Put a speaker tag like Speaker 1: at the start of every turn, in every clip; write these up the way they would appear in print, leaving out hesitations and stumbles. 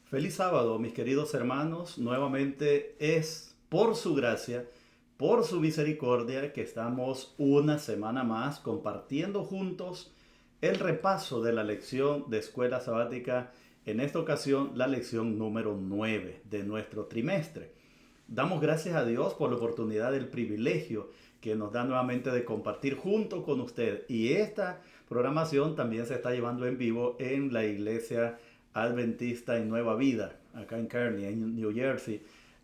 Speaker 1: Feliz sábado, mis queridos hermanos. Nuevamente es por su gracia, por su misericordia, que estamos una semana más compartiendo juntos el repaso de la lección de escuela sabática. En esta ocasión, la lección número 9 de nuestro trimestre. Damos gracias a Dios por la oportunidad, el privilegio que nos da nuevamente de compartir junto con usted. Y esta programación también se está llevando en vivo en la iglesia Adventista en Nueva Vida, acá en Kearney, en New Jersey.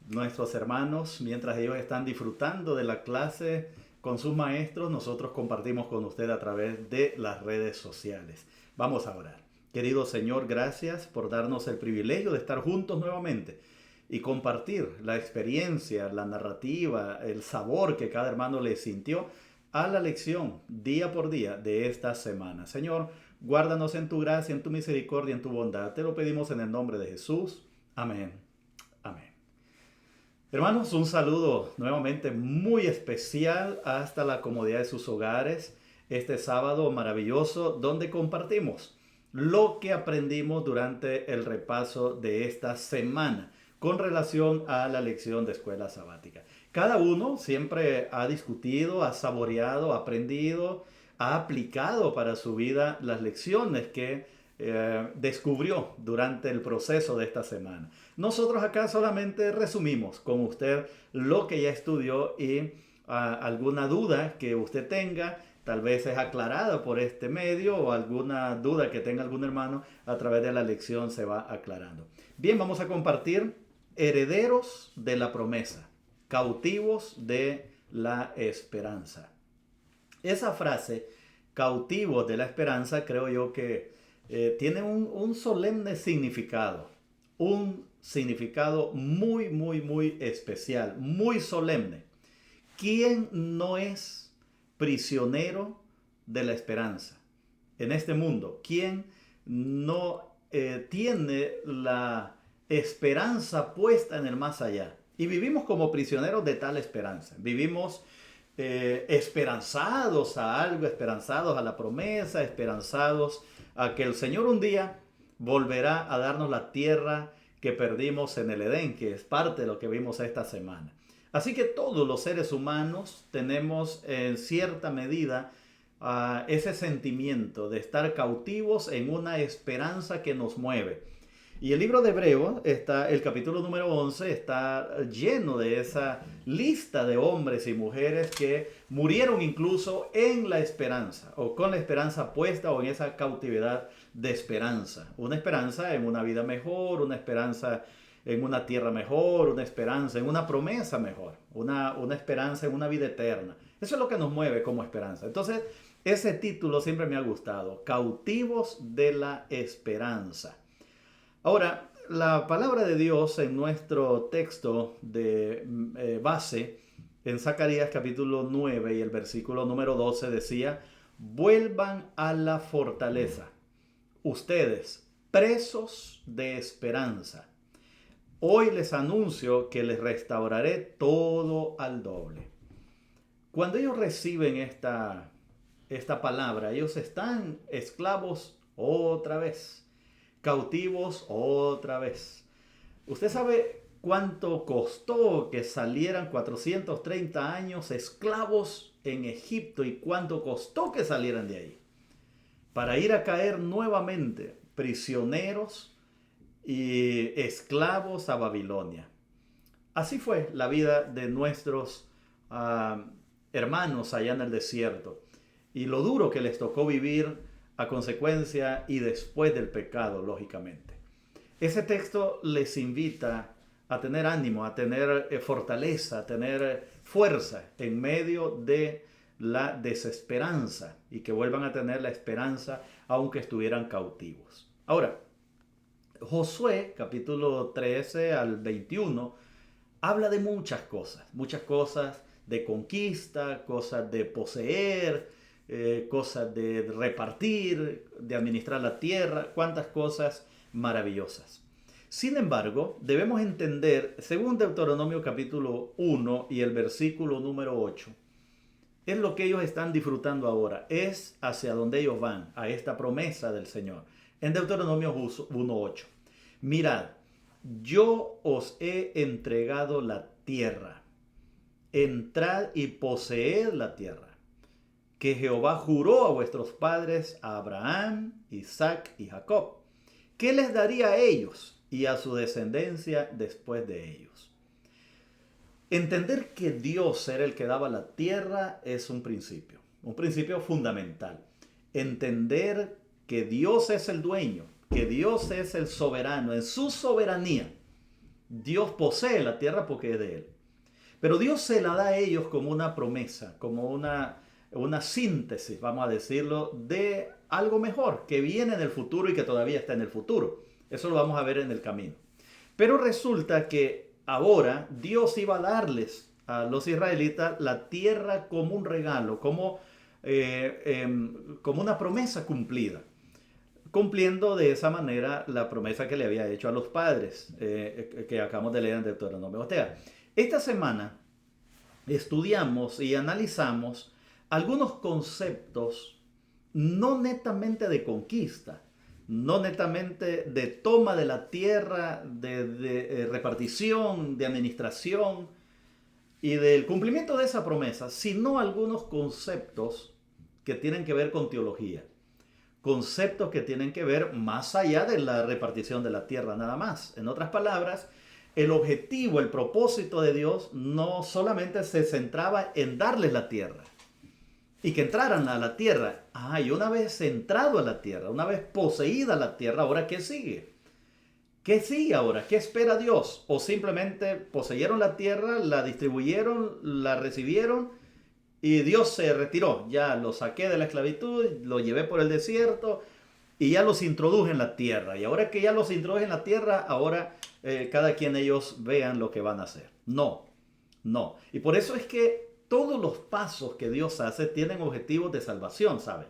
Speaker 1: Nuestros hermanos, mientras ellos están disfrutando de la clase con sus maestros, nosotros compartimos con usted a través de las redes sociales. Vamos a orar. Querido Señor, gracias por darnos el privilegio de estar juntos nuevamente y compartir la experiencia, la narrativa, el sabor que cada hermano le sintió a la lección día por día de esta semana. Señor, guárdanos en tu gracia, en tu misericordia, en tu bondad. Te lo pedimos en el nombre de Jesús. Amén. Amén. Hermanos, un saludo nuevamente muy especial hasta la comodidad de sus hogares. Este sábado maravilloso donde compartimos lo que aprendimos durante el repaso de esta semana con relación a la lección de escuela sabática. Cada uno siempre ha discutido, ha saboreado, ha aprendido, ha aplicado para su vida las lecciones que descubrió durante el proceso de esta semana. Nosotros acá solamente resumimos con usted lo que ya estudió y alguna duda que usted tenga, tal vez es aclarada por este medio o alguna duda que tenga algún hermano a través de la lección se va aclarando. Bien, vamos a compartir herederos de la promesa, cautivos de la esperanza. Esa frase, cautivos de la esperanza, creo yo que tiene un solemne significado, un significado muy especial, muy solemne. ¿Quién no es prisionero de la esperanza en este mundo? ¿Quién no tiene la esperanza puesta en el más allá? Y vivimos como prisioneros de tal esperanza. Vivimos esperanzados a algo, esperanzados a la promesa, esperanzados a que el Señor un día volverá a darnos la tierra que perdimos en el Edén, que es parte de lo que vimos esta semana. Así que todos los seres humanos tenemos en cierta medida ese sentimiento de estar cautivos en una esperanza que nos mueve. Y el libro de Hebreos, el capítulo número 11, está lleno de esa lista de hombres y mujeres que murieron incluso en la esperanza, o con la esperanza puesta, o en esa cautividad de esperanza. Una esperanza en una vida mejor, una esperanza en una tierra mejor, una esperanza en una promesa mejor, una esperanza en una vida eterna. Eso es lo que nos mueve como esperanza. Entonces, ese título siempre me ha gustado, Cautivos de la Esperanza. Ahora, la palabra de Dios en nuestro texto de base, en Zacarías capítulo 9 y el versículo número 12 decía, vuelvan a la fortaleza, ustedes, presos de esperanza. Hoy les anuncio que les restauraré todo al doble. Cuando ellos reciben esta palabra, ellos están esclavos otra vez. Cautivos otra vez. ¿Usted sabe cuánto costó que salieran 430 años esclavos en Egipto y cuánto costó que salieran de ahí? Para ir a caer nuevamente prisioneros y esclavos a Babilonia. Así fue la vida de nuestros hermanos allá en el desierto. Y lo duro que les tocó vivir a consecuencia y después del pecado, lógicamente. Ese texto les invita a tener ánimo, a tener fortaleza, a tener fuerza en medio de la desesperanza y que vuelvan a tener la esperanza aunque estuvieran cautivos. Ahora, Josué, capítulo 13 al 21, habla de muchas cosas de conquista, cosas de poseer, cosas de repartir, de administrar la tierra, cuántas cosas maravillosas. Sin embargo, debemos entender, según Deuteronomio capítulo 1 y el versículo número 8, es lo que ellos están disfrutando ahora, es hacia donde ellos van, a esta promesa del Señor. En Deuteronomio 1:8, mirad, yo os he entregado la tierra. Entrad y poseed la tierra que Jehová juró a vuestros padres, a Abraham, Isaac y Jacob, que les daría a ellos y a su descendencia después de ellos. Entender que Dios era el que daba la tierra es un principio fundamental. Entender que Dios es el dueño, que Dios es el soberano, en su soberanía. Dios posee la tierra porque es de él. Pero Dios se la da a ellos como una promesa, como una síntesis, vamos a decirlo, de algo mejor que viene en el futuro y que todavía está en el futuro. Eso lo vamos a ver en el camino. Pero resulta que ahora Dios iba a darles a los israelitas la tierra como un regalo, como una promesa cumplida, cumpliendo de esa manera la promesa que le había hecho a los padres, que acabamos de leer en Deuteronomio. O sea, esta semana estudiamos y analizamos algunos conceptos no netamente de conquista, no netamente de toma de la tierra, de repartición, de administración y del cumplimiento de esa promesa, sino algunos conceptos que tienen que ver con teología. Conceptos que tienen que ver más allá de la repartición de la tierra nada más. En otras palabras, el objetivo, el propósito de Dios no solamente se centraba en darles la tierra y que entraran a la tierra. Y una vez entrado a la tierra, una vez poseída la tierra, ¿ahora qué sigue? ¿Qué sigue ahora? ¿Qué espera Dios? ¿O simplemente poseyeron la tierra, la distribuyeron, la recibieron y Dios se retiró? Ya lo saqué de la esclavitud, lo llevé por el desierto y ya los introduje en la tierra. Y ahora que ya los introduje en la tierra, ahora cada quien de ellos vean lo que van a hacer. No. Y por eso es que todos los pasos que Dios hace tienen objetivos de salvación, ¿saben?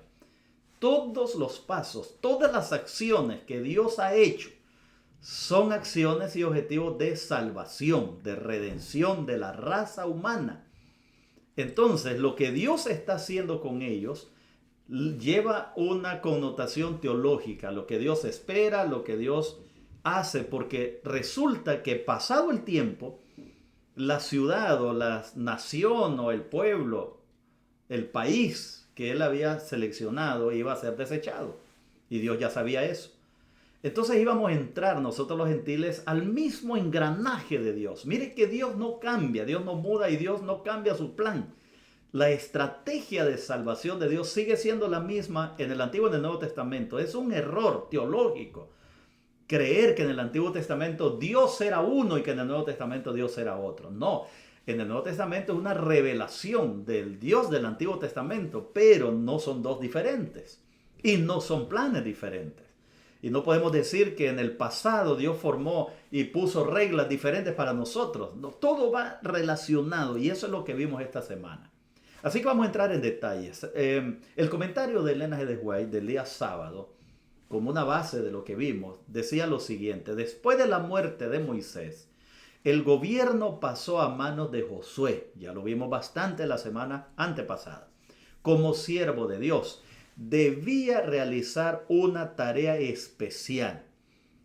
Speaker 1: Todos los pasos, todas las acciones que Dios ha hecho son acciones y objetivos de salvación, de redención de la raza humana. Entonces, lo que Dios está haciendo con ellos lleva una connotación teológica, lo que Dios espera, lo que Dios hace, porque resulta que pasado el tiempo, la ciudad o la nación o el pueblo, el país que él había seleccionado iba a ser desechado. Y Dios ya sabía eso. Entonces íbamos a entrar nosotros los gentiles al mismo engranaje de Dios. Mire que Dios no cambia, Dios no muda y Dios no cambia su plan. La estrategia de salvación de Dios sigue siendo la misma en el Antiguo y en el Nuevo Testamento. Es un error teológico creer que en el Antiguo Testamento Dios era uno y que en el Nuevo Testamento Dios era otro. No, en el Nuevo Testamento es una revelación del Dios del Antiguo Testamento, pero no son dos diferentes y no son planes diferentes. Y no podemos decir que en el pasado Dios formó y puso reglas diferentes para nosotros. No, todo va relacionado y eso es lo que vimos esta semana. Así que vamos a entrar en detalles. El comentario de Elena G. de White del día sábado, como una base de lo que vimos, decía lo siguiente: después de la muerte de Moisés, el gobierno pasó a manos de Josué, ya lo vimos bastante la semana antepasada, como siervo de Dios. Debía realizar una tarea especial.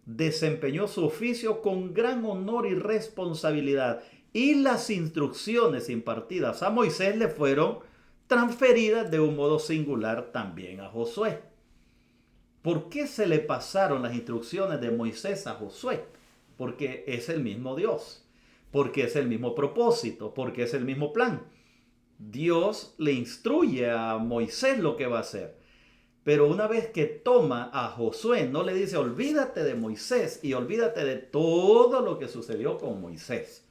Speaker 1: Desempeñó su oficio con gran honor y responsabilidad, y las instrucciones impartidas a Moisés le fueron transferidas de un modo singular también a Josué. ¿Por qué se le pasaron las instrucciones de Moisés a Josué? Porque es el mismo Dios, porque es el mismo propósito, porque es el mismo plan. Dios le instruye a Moisés lo que va a hacer. Pero una vez que toma a Josué, no le dice olvídate de Moisés y olvídate de todo lo que sucedió con Moisés.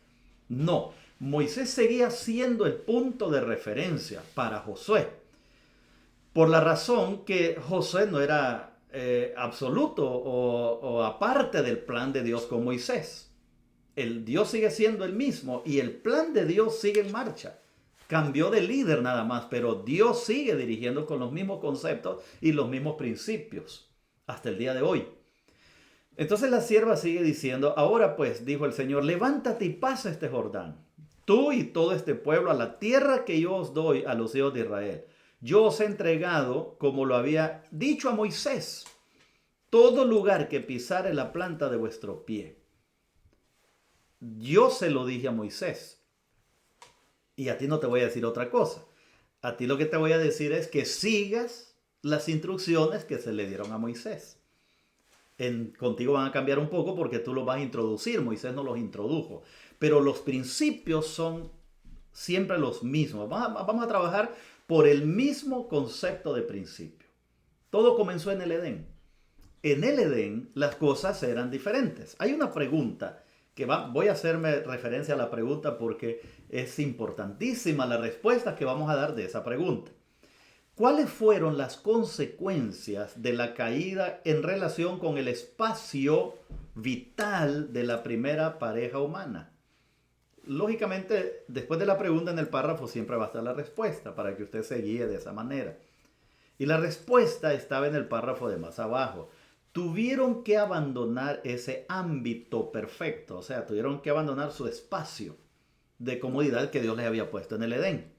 Speaker 1: No, Moisés seguía siendo el punto de referencia para Josué. Por la razón que Josué no era absoluto o aparte del plan de Dios con Moisés. El Dios sigue siendo el mismo y el plan de Dios sigue en marcha. Cambió de líder nada más, pero Dios sigue dirigiendo con los mismos conceptos y los mismos principios hasta el día de hoy. Entonces la sierva sigue diciendo: ahora pues, dijo el Señor, levántate y pasa este Jordán, tú y todo este pueblo, a la tierra que yo os doy a los hijos de Israel. Yo os he entregado, como lo había dicho a Moisés, todo lugar que pisare la planta de vuestro pie. yo se lo dije a Moisés y a ti no te voy a decir otra cosa. A ti lo que te voy a decir es que sigas las instrucciones que se le dieron a Moisés. Contigo van a cambiar un poco porque tú los vas a introducir, Moisés no los introdujo, pero los principios son siempre los mismos. Vamos a trabajar por el mismo concepto de principio. Todo comenzó en el Edén. En el Edén las cosas eran diferentes. Hay una pregunta que voy a hacerme referencia a la pregunta porque es importantísima la respuesta que vamos a dar de esa pregunta. ¿Cuáles fueron las consecuencias de la caída en relación con el espacio vital de la primera pareja humana? Lógicamente, después de la pregunta en el párrafo siempre va a estar la respuesta para que usted se guíe de esa manera. Y la respuesta estaba en el párrafo de más abajo. Tuvieron que abandonar ese ámbito perfecto, o sea, tuvieron que abandonar su espacio de comodidad que Dios les había puesto en el Edén.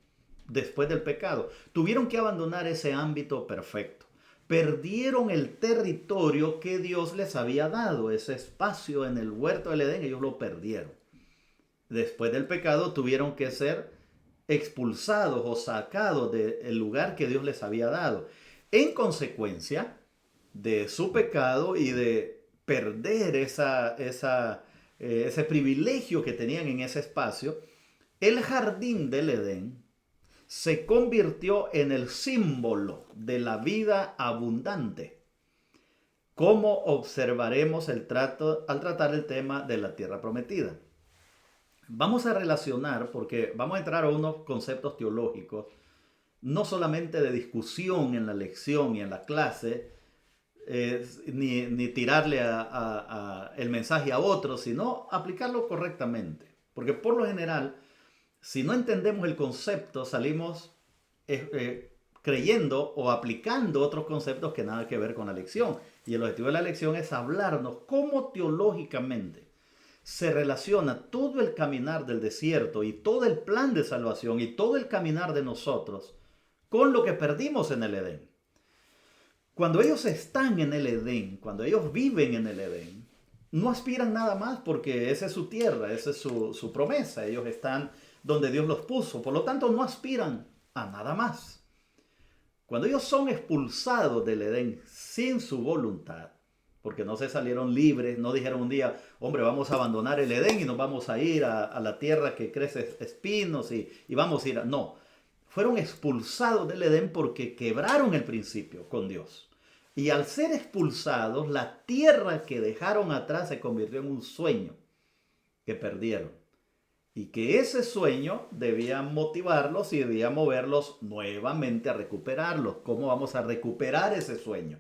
Speaker 1: Después del pecado, tuvieron que abandonar ese ámbito perfecto. Perdieron el territorio que Dios les había dado, ese espacio en el huerto del Edén, ellos lo perdieron. Después del pecado tuvieron que ser expulsados o sacados del lugar que Dios les había dado. En consecuencia de su pecado y de perder ese privilegio que tenían en ese espacio, el jardín del Edén se convirtió en el símbolo de la vida abundante, como observaremos al tratar el tema de la tierra prometida. Vamos a relacionar, porque vamos a entrar a unos conceptos teológicos, no solamente de discusión en la lección y en la clase, ni tirarle el mensaje a otros, sino aplicarlo correctamente. Porque por lo general, si no entendemos el concepto, salimos creyendo o aplicando otros conceptos que nada que ver con la lección. Y el objetivo de la lección es hablarnos cómo teológicamente se relaciona todo el caminar del desierto y todo el plan de salvación y todo el caminar de nosotros con lo que perdimos en el Edén. Cuando ellos están en el Edén, cuando ellos viven en el Edén, no aspiran nada más porque esa es su tierra, esa es su promesa. Ellos están donde Dios los puso, por lo tanto no aspiran a nada más. Cuando ellos son expulsados del Edén sin su voluntad, porque no se salieron libres, no dijeron un día, hombre, vamos a abandonar el Edén y nos vamos a ir a la tierra que crece espinos y vamos a ir a... No, fueron expulsados del Edén porque quebraron el principio con Dios. Y al ser expulsados, la tierra que dejaron atrás se convirtió en un sueño que perdieron. Y que ese sueño debía motivarlos y debía moverlos nuevamente a recuperarlos. ¿Cómo vamos a recuperar ese sueño?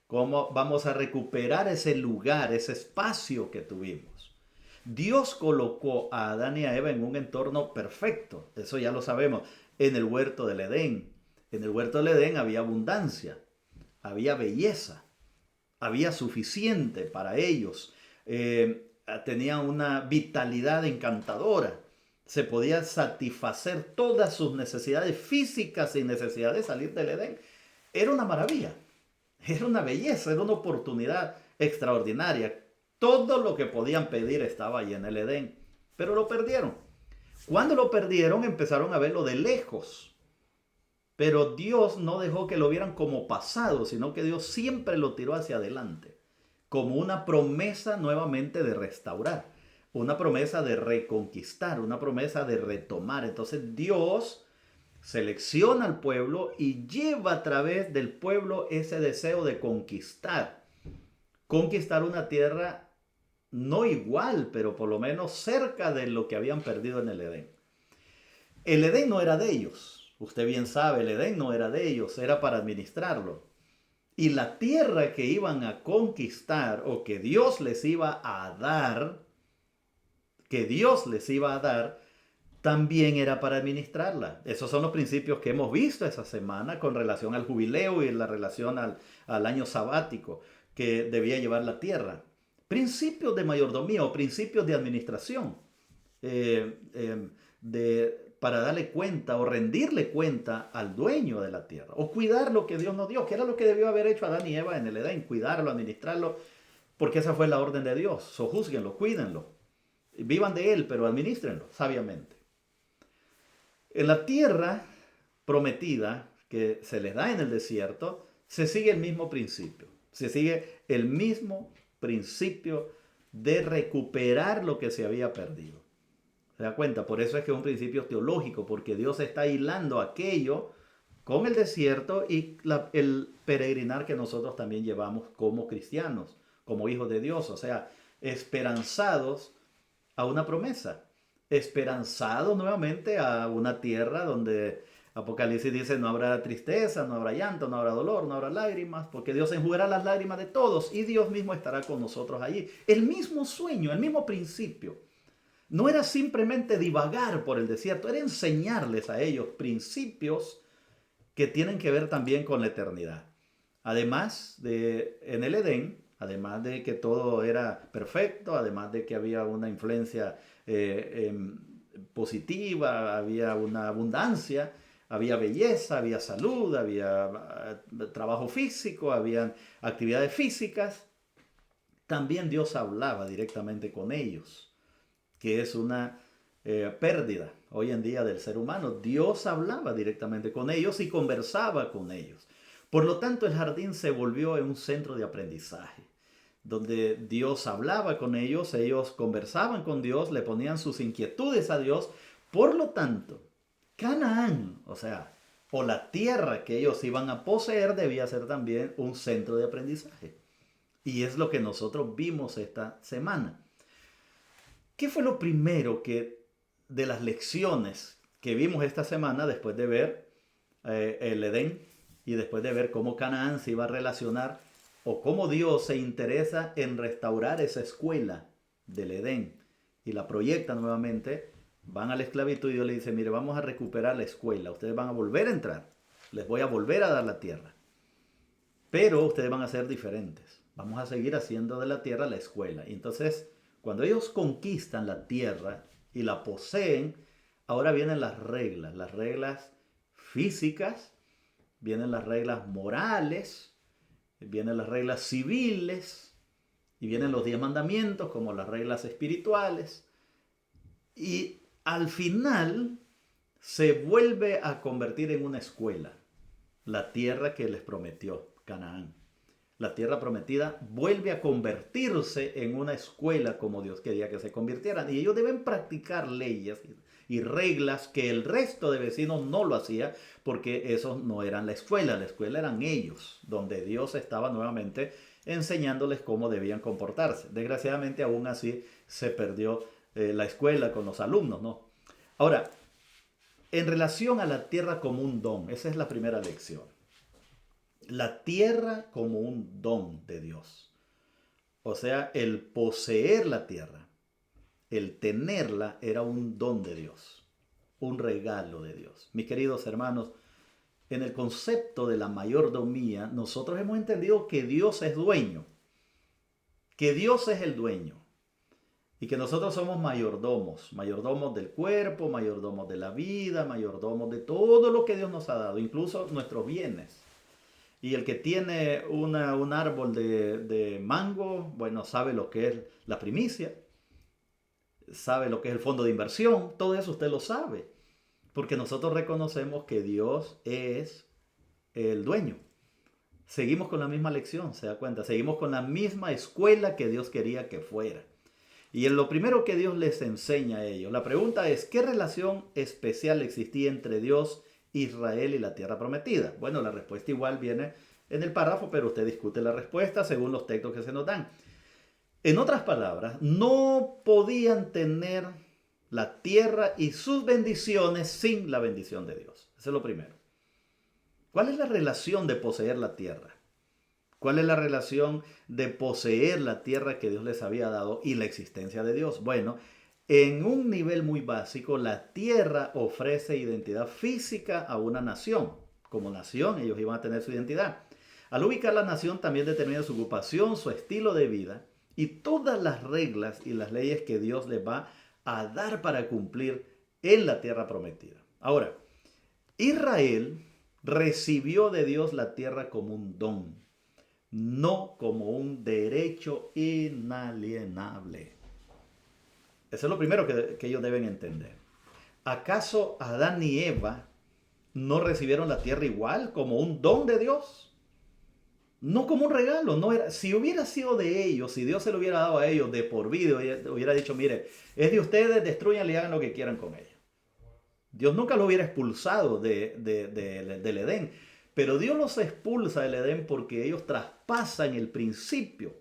Speaker 1: ¿Cómo vamos a recuperar ese lugar, ese espacio que tuvimos? Dios colocó a Adán y a Eva en un entorno perfecto. Eso ya lo sabemos. En el huerto del Edén. En el huerto del Edén había abundancia, había belleza, había suficiente para ellos. Tenían una vitalidad encantadora. Se podía satisfacer todas sus necesidades físicas sin necesidad de salir del Edén. Era una maravilla. Era una belleza, era una oportunidad extraordinaria. Todo lo que podían pedir estaba ahí en el Edén, pero lo perdieron. Cuando lo perdieron empezaron a verlo de lejos, pero Dios no dejó que lo vieran como pasado, sino que Dios siempre lo tiró hacia adelante, como una promesa nuevamente de restaurar, una promesa de reconquistar, una promesa de retomar. Entonces Dios selecciona al pueblo y lleva a través del pueblo ese deseo de conquistar una tierra no igual, pero por lo menos cerca de lo que habían perdido en el Edén. El Edén no era de ellos, usted bien sabe, el Edén no era de ellos, era para administrarlo. Y la tierra que iban a conquistar o que Dios les iba a dar, también era para administrarla. Esos son los principios que hemos visto esa semana con relación al jubileo y en la relación al año sabático que debía llevar la tierra. Principios de mayordomía o principios de administración para darle cuenta o rendirle cuenta al dueño de la tierra o cuidar lo que Dios nos dio, que era lo que debió haber hecho Adán y Eva en el Edén, cuidarlo, administrarlo, porque esa fue la orden de Dios. Sojúzguenlo, cuídenlo. Vivan de él, pero administrenlo sabiamente. En la tierra prometida que se les da en el desierto, se sigue el mismo principio. Se sigue el mismo principio de recuperar lo que se había perdido. ¿Se da cuenta? Por eso es que es un principio teológico, porque Dios está hilando aquello con el desierto y el peregrinar que nosotros también llevamos como cristianos, como hijos de Dios. O sea, esperanzados a una promesa, esperanzados nuevamente a una tierra donde Apocalipsis dice no habrá tristeza, no habrá llanto, no habrá dolor, no habrá lágrimas, porque Dios enjugará las lágrimas de todos y Dios mismo estará con nosotros allí. El mismo sueño, el mismo principio. No era simplemente divagar por el desierto, era enseñarles a ellos principios que tienen que ver también con la eternidad. Además de, en el Edén, además de que todo era perfecto, además de que había una influencia positiva, había una abundancia, había belleza, había salud, había trabajo físico, había actividades físicas, también Dios hablaba directamente con ellos, que es una pérdida hoy en día del ser humano. Dios hablaba directamente con ellos y conversaba con ellos. Por lo tanto, el jardín se volvió en un centro de aprendizaje, donde Dios hablaba con ellos conversaban con Dios, le ponían sus inquietudes a Dios. Por lo tanto, Canaán, o la tierra que ellos iban a poseer, debía ser también un centro de aprendizaje. Y es lo que nosotros vimos esta semana. ¿Qué fue lo primero de las lecciones que vimos esta semana después de ver el Edén y después de ver cómo Canaán se iba a relacionar o cómo Dios se interesa en restaurar esa escuela del Edén y la proyecta nuevamente? Van a la esclavitud y Dios le dice, mire, vamos a recuperar la escuela, ustedes van a volver a entrar, les voy a volver a dar la tierra, pero ustedes van a ser diferentes, vamos a seguir haciendo de la tierra la escuela. Y entonces, cuando ellos conquistan la tierra y la poseen, ahora vienen las reglas físicas, vienen las reglas morales, vienen las reglas civiles y vienen los 10 mandamientos como las reglas espirituales. Y al final se vuelve a convertir en una escuela, la tierra que les prometió Canaán. La tierra prometida vuelve a convertirse en una escuela como Dios quería que se convirtieran. Y ellos deben practicar leyes y reglas que el resto de vecinos no lo hacía, porque esos no eran la escuela eran ellos, donde Dios estaba nuevamente enseñándoles cómo debían comportarse. Desgraciadamente aún así se perdió la escuela con los alumnos, ¿no? Ahora, en relación a la tierra como un don, esa es la primera lección. La tierra como un don de Dios. O sea, el poseer la tierra, el tenerla, era un don de Dios, un regalo de Dios. Mis queridos hermanos, en el concepto de la mayordomía, nosotros hemos entendido que Dios es dueño, que Dios es el dueño y que nosotros somos mayordomos, mayordomos del cuerpo, mayordomos de la vida, mayordomos de todo lo que Dios nos ha dado, incluso nuestros bienes. Y el que tiene un árbol de mango, bueno, sabe lo que es la primicia, sabe lo que es el fondo de inversión, todo eso usted lo sabe, porque nosotros reconocemos que Dios es el dueño. Seguimos con la misma lección, ¿se da cuenta? Seguimos con la misma escuela que Dios quería que fuera. Y en lo primero que Dios les enseña a ellos, la pregunta es, ¿qué relación especial existía entre Dios, Israel y la tierra prometida? Bueno, la respuesta igual viene en el párrafo, pero usted discute la respuesta según los textos que se nos dan. En otras palabras, no podían tener la tierra y sus bendiciones sin la bendición de Dios. Eso es lo primero. ¿Cuál es la relación de poseer la tierra? ¿Cuál es la relación de poseer la tierra que Dios les había dado y la existencia de Dios? Bueno, en un nivel muy básico, la tierra ofrece identidad física a una nación. Como nación, ellos iban a tener su identidad. Al ubicar la nación, también determina su ocupación, su estilo de vida y todas las reglas y las leyes que Dios les va a dar para cumplir en la tierra prometida. Ahora, Israel recibió de Dios la tierra como un don, no como un derecho inalienable. Eso es lo primero que ellos deben entender. ¿Acaso Adán y Eva no recibieron la tierra igual como un don de Dios? No como un regalo, no era. Si hubiera sido de ellos, si Dios se lo hubiera dado a ellos de por vida, hubiera dicho, mire, es de ustedes, destruyanle y hagan lo que quieran con ella. Dios nunca lo hubiera expulsado del Edén, pero Dios los expulsa del Edén porque ellos traspasan el principio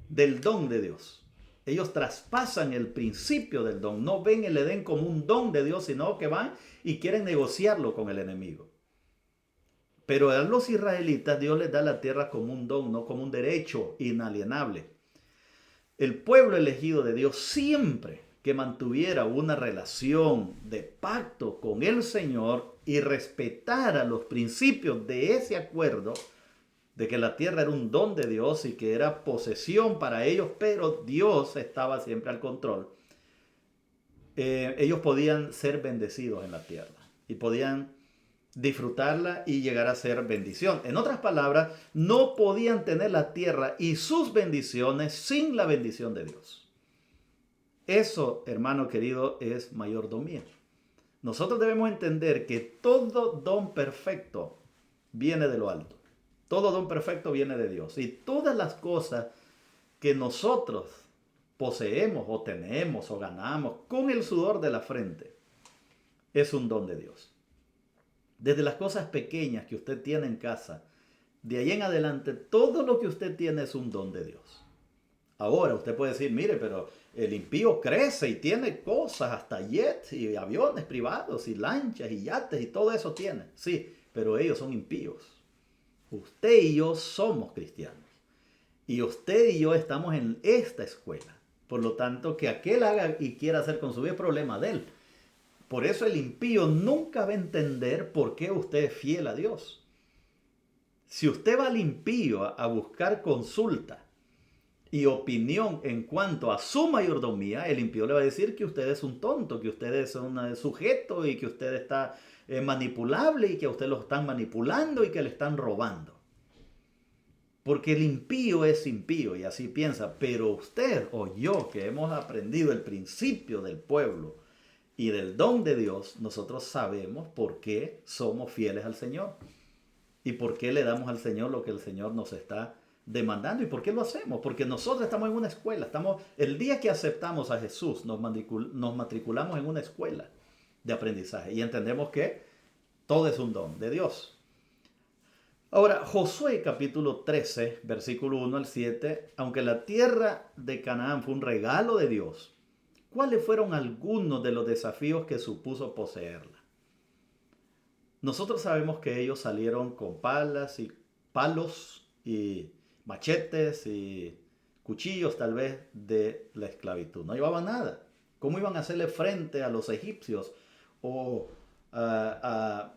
Speaker 1: del don de Dios. Ellos traspasan el principio del don, no ven el Edén como un don de Dios, sino que van y quieren negociarlo con el enemigo. Pero a los israelitas Dios les da la tierra como un don, no como un derecho inalienable. El pueblo elegido de Dios siempre que mantuviera una relación de pacto con el Señor y respetara los principios de ese acuerdo, de que la tierra era un don de Dios y que era posesión para ellos, pero Dios estaba siempre al control, ellos podían ser bendecidos en la tierra y podían disfrutarla y llegar a ser bendición. En otras palabras, no podían tener la tierra y sus bendiciones sin la bendición de Dios. Eso, hermano querido, es mayordomía. Nosotros debemos entender que todo don perfecto viene de lo alto. Todo don perfecto viene de Dios. Y todas las cosas que nosotros poseemos o tenemos o ganamos con el sudor de la frente es un don de Dios. Desde las cosas pequeñas que usted tiene en casa, de ahí en adelante, todo lo que usted tiene es un don de Dios. Ahora, usted puede decir, mire, pero el impío crece y tiene cosas, hasta jets y aviones privados y lanchas y yates y todo eso tiene. Sí, pero ellos son impíos. Usted y yo somos cristianos. Y usted y yo estamos en esta escuela. Por lo tanto, que aquel haga y quiera hacer con su vida es problema de él. Por eso el impío nunca va a entender por qué usted es fiel a Dios. Si usted va al impío a buscar consulta y opinión en cuanto a su mayordomía, el impío le va a decir que usted es un tonto, que usted es un sujeto y que usted está manipulable y que a usted lo están manipulando y que le están robando. Porque el impío es impío y así piensa, pero usted o yo que hemos aprendido el principio del pueblo y del don de Dios, nosotros sabemos por qué somos fieles al Señor y por qué le damos al Señor lo que el Señor nos está demandando y por qué lo hacemos. Porque nosotros estamos en una escuela, el día que aceptamos a Jesús nos matriculamos en una escuela de aprendizaje y entendemos que todo es un don de Dios. Ahora, Josué capítulo 13, versículo 1 al 7, aunque la tierra de Canaán fue un regalo de Dios, ¿cuáles fueron algunos de los desafíos que supuso poseerla? Nosotros sabemos que ellos salieron con palos y machetes y cuchillos tal vez de la esclavitud. No llevaban nada. ¿Cómo iban a hacerle frente a los egipcios o a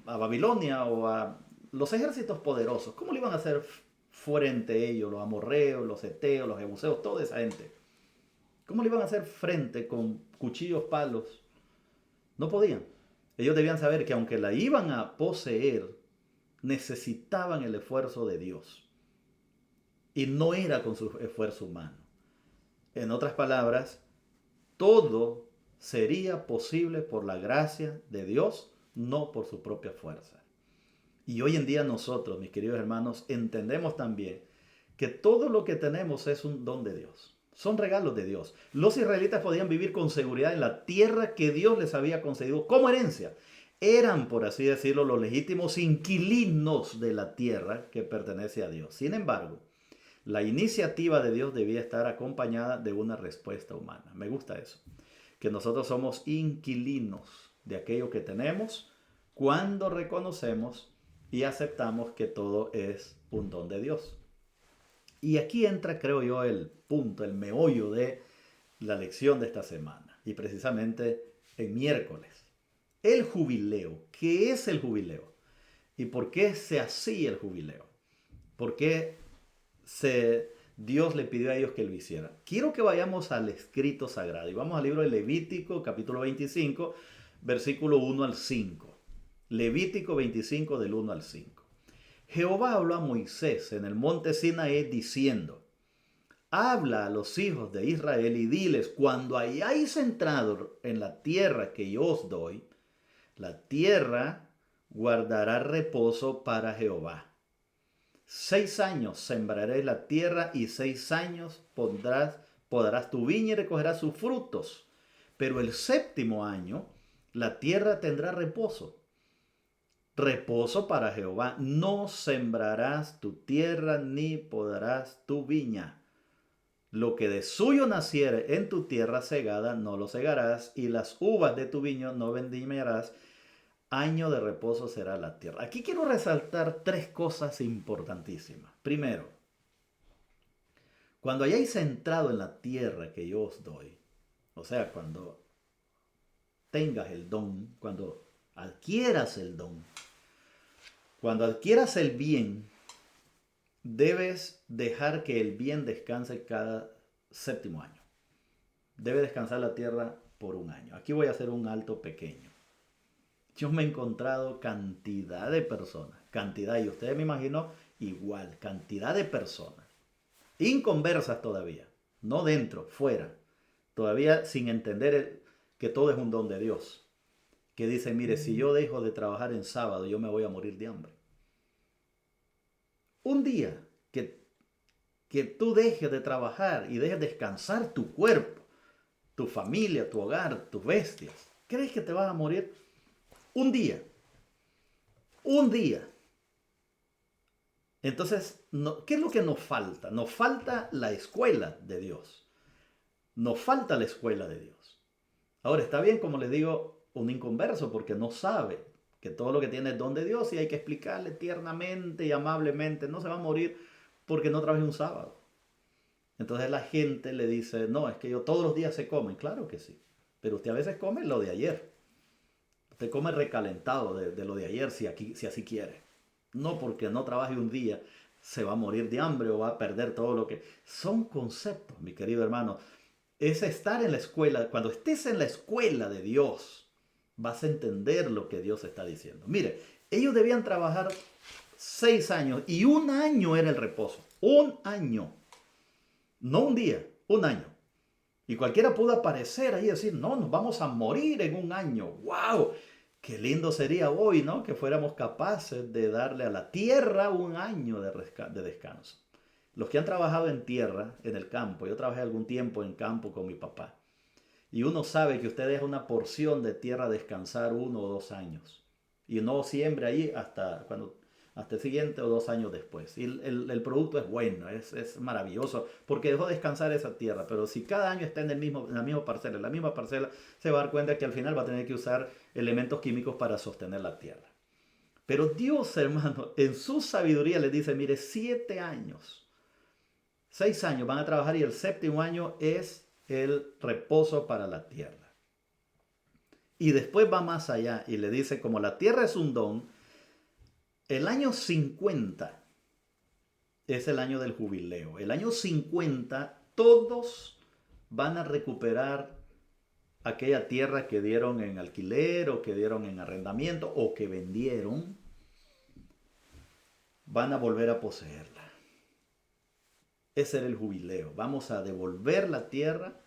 Speaker 1: Babilonia o a los ejércitos poderosos? ¿Cómo le iban a hacer frente a ellos, los amorreos, los heteos, los jebuseos, toda esa gente? ¿Cómo le iban a hacer frente con cuchillos, palos? No podían. Ellos debían saber que aunque la iban a poseer, necesitaban el esfuerzo de Dios. Y no era con su esfuerzo humano. En otras palabras, todo sería posible por la gracia de Dios, no por su propia fuerza. Y hoy en día nosotros, mis queridos hermanos, entendemos también que todo lo que tenemos es un don de Dios. Son regalos de Dios. Los israelitas podían vivir con seguridad en la tierra que Dios les había concedido como herencia. Eran, por así decirlo, los legítimos inquilinos de la tierra que pertenece a Dios. Sin embargo, la iniciativa de Dios debía estar acompañada de una respuesta humana. Me gusta eso. Que nosotros somos inquilinos de aquello que tenemos cuando reconocemos y aceptamos que todo es un don de Dios. Y aquí entra, creo yo, el punto, el meollo de la lección de esta semana. Y precisamente en miércoles. El jubileo. ¿Qué es el jubileo? ¿Y por qué se hacía el jubileo? ¿Por qué Dios le pidió a ellos que lo hicieran? Quiero que vayamos al escrito sagrado. Y vamos al libro de Levítico, capítulo 25, versículo 1 al 5. Levítico 25, del 1 al 5. Jehová habló a Moisés en el monte Sinaí diciendo: habla a los hijos de Israel y diles, cuando hayáis entrado en la tierra que yo os doy, la tierra guardará reposo para Jehová. 6 años sembraré la tierra y 6 años podarás tu viña y recogerás sus frutos. Pero el 7º año la tierra tendrá reposo. Reposo para Jehová. No sembrarás tu tierra ni podarás tu viña. Lo que de suyo naciere en tu tierra segada, no lo segarás, y las uvas de tu viño no vendimiarás. Año de reposo será la tierra. Aquí quiero resaltar 3 cosas importantísimas. Primero, cuando hayáis entrado en la tierra que yo os doy, o sea, cuando tengas el don, cuando adquieras el don, cuando adquieras el bien, debes dejar que el bien descanse cada 7º año. Debe descansar la tierra por 1 año. Aquí voy a hacer un alto pequeño. Yo me he encontrado cantidad de personas, y ustedes me imagino igual, cantidad de personas, inconversas todavía, no dentro, fuera, todavía sin entender que todo es un don de Dios, que dicen, mire, si yo dejo de trabajar en sábado, yo me voy a morir de hambre. Un día que tú dejes de trabajar y dejes descansar tu cuerpo, tu familia, tu hogar, tus bestias, ¿crees que te vas a morir? Un día. Entonces, ¿qué es lo que nos falta? Nos falta la escuela de Dios. Nos falta la escuela de Dios. Ahora, está bien, como les digo, un inconverso, porque no sabe que todo lo que tiene es don de Dios y hay que explicarle tiernamente y amablemente. No se va a morir porque no trabaje un sábado. Entonces la gente le dice, no, es que yo todos los días se comen. Claro que sí, pero usted a veces come lo de ayer. Usted come recalentado de lo de ayer si así quiere. No porque no trabaje un día se va a morir de hambre o va a perder todo lo que... Son conceptos, mi querido hermano. Es estar en la escuela. Cuando estés en la escuela de Dios, vas a entender lo que Dios está diciendo. Mire, ellos debían trabajar 6 años y 1 año era el reposo. 1 año. No un día, 1 año. Y cualquiera pudo aparecer ahí y decir, no, nos vamos a morir en 1 año. ¡Wow! Qué lindo sería hoy, ¿no? Que fuéramos capaces de darle a la tierra 1 año de descanso. Los que han trabajado en tierra, en el campo, yo trabajé algún tiempo en campo con mi papá. Y uno sabe que usted deja una porción de tierra descansar 1 o 2 años. Y no siembre ahí hasta el siguiente o 2 años después. Y el producto es bueno, es maravilloso, porque dejó descansar esa tierra. Pero si cada año está en la misma parcela, se va a dar cuenta que al final va a tener que usar elementos químicos para sostener la tierra. Pero Dios, hermano, en su sabiduría le dice, mire, 7 años, 6 años van a trabajar y el 7º año es el reposo para la tierra. Y después va más allá y le dice, como la tierra es un don, el año 50 es el año del jubileo. El año 50 todos van a recuperar aquella tierra que dieron en alquiler o que dieron en arrendamiento o que vendieron. Van a volver a poseerla. Ese era el jubileo. Vamos a devolver la tierra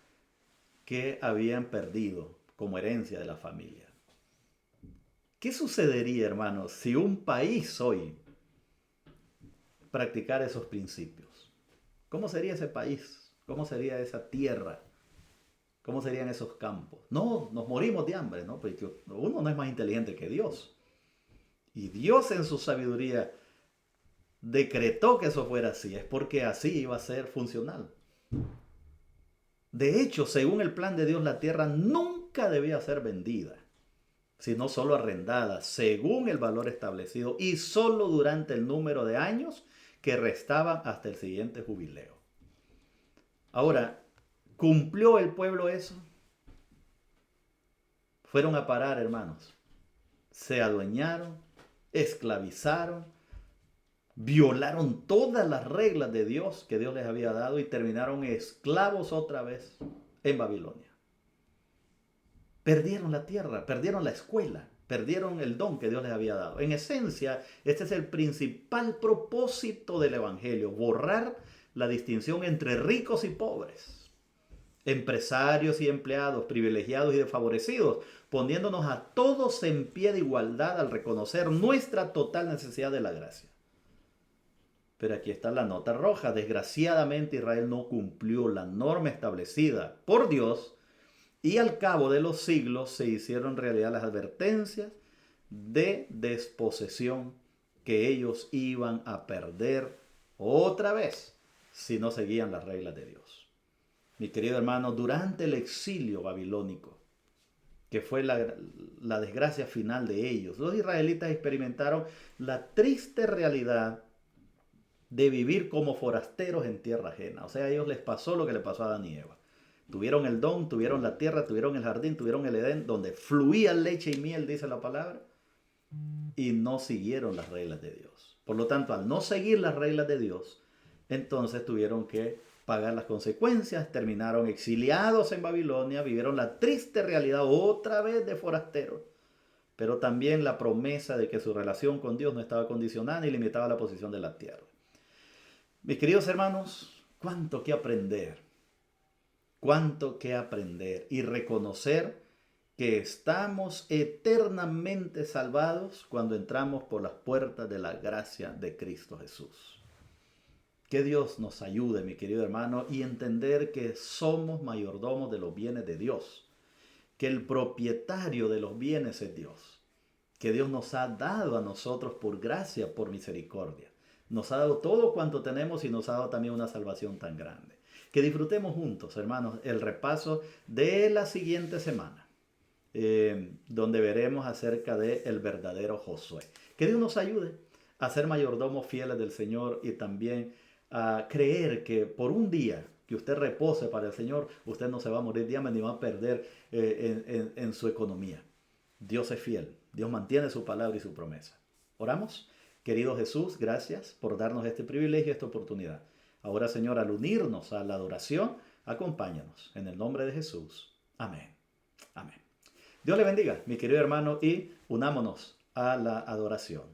Speaker 1: que habían perdido como herencia de la familia. ¿Qué sucedería, hermanos, si un país hoy practicara esos principios? ¿Cómo sería ese país? ¿Cómo sería esa tierra? ¿Cómo serían esos campos? No, nos morimos de hambre, ¿no? Porque uno no es más inteligente que Dios. Y Dios en su sabiduría decretó que eso fuera así. Es porque así iba a ser funcional. De hecho, según el plan de Dios, la tierra nunca debía ser vendida, sino solo arrendada, según el valor establecido y solo durante el número de años que restaban hasta el siguiente jubileo. Ahora, ¿cumplió el pueblo eso? Fueron a parar, hermanos. Se adueñaron, esclavizaron, violaron todas las reglas de Dios que Dios les había dado y terminaron esclavos otra vez en Babilonia. Perdieron la tierra, perdieron la escuela, perdieron el don que Dios les había dado. En esencia, este es el principal propósito del Evangelio, borrar la distinción entre ricos y pobres, empresarios y empleados, privilegiados y desfavorecidos, poniéndonos a todos en pie de igualdad al reconocer nuestra total necesidad de la gracia. Pero aquí está la nota roja. Desgraciadamente Israel no cumplió la norma establecida por Dios y al cabo de los siglos se hicieron realidad las advertencias de desposesión que ellos iban a perder otra vez si no seguían las reglas de Dios. Mi querido hermano, durante el exilio babilónico, que fue la desgracia final de ellos, los israelitas experimentaron la triste realidad de vivir como forasteros en tierra ajena. O sea, a ellos les pasó lo que le pasó a Adán y Eva. Tuvieron el don, tuvieron la tierra, tuvieron el jardín, tuvieron el Edén, donde fluía leche y miel, dice la palabra, y no siguieron las reglas de Dios. Por lo tanto, al no seguir las reglas de Dios, entonces tuvieron que pagar las consecuencias, terminaron exiliados en Babilonia, vivieron la triste realidad otra vez de forasteros, pero también la promesa de que su relación con Dios no estaba condicionada ni limitada a la posición de la tierra. Mis queridos hermanos, cuánto que aprender y reconocer que estamos eternamente salvados cuando entramos por las puertas de la gracia de Cristo Jesús. Que Dios nos ayude, mi querido hermano, y entender que somos mayordomos de los bienes de Dios, que el propietario de los bienes es Dios, que Dios nos ha dado a nosotros por gracia, por misericordia. Nos ha dado todo cuanto tenemos y nos ha dado también una salvación tan grande. Que disfrutemos juntos, hermanos, el repaso de la siguiente semana, donde veremos acerca del verdadero Josué. Que Dios nos ayude a ser mayordomos fieles del Señor y también a creer que por un día que usted repose para el Señor, usted no se va a morir de hambre ni va a perder en su economía. Dios es fiel, Dios mantiene su palabra y su promesa. ¿Oramos? Querido Jesús, gracias por darnos este privilegio, esta oportunidad. Ahora, Señor, al unirnos a la adoración, acompáñanos. En el nombre de Jesús. Amén. Amén. Dios le bendiga, mi querido hermano, y unámonos a la adoración.